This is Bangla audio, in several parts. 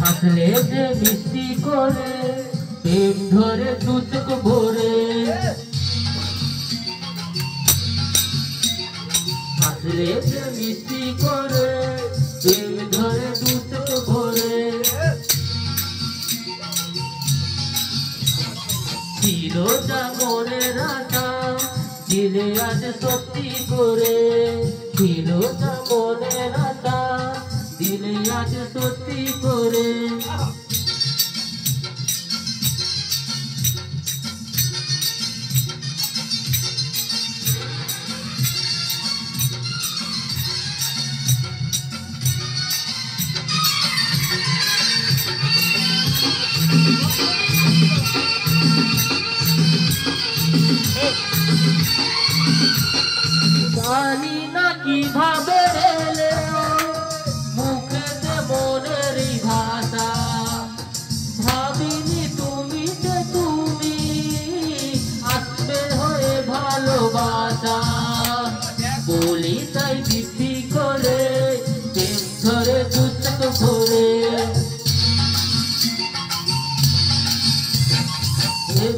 হাসলে যে মিষ্টি করে প্রেম ধরে দু চোখ ভরে, হাসলে যে মিষ্টি করে প্রেম ধরে দু চোখ ভরে। ছিল যা মনের আশা দিলে আজ সত্যি করে, ছিল যা মনের আশা দিলে আজ সত্যি করে। জানি না কিভাবে এলে মুখেতে মনের ভাষা, ভাবিনি তুমি যে তুমি আসবে হয়ে ভালোবাসা। বলি তাই দিব্যি করে প্রেম ধরে দু চোখ ভরে,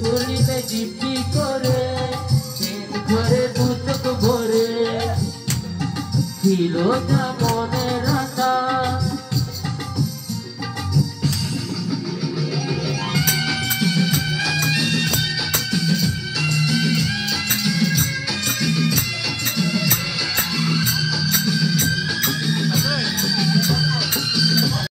বলি তাই দিব্যি করে প্রেম ধরে দু চোখ ভরে। ছিল যা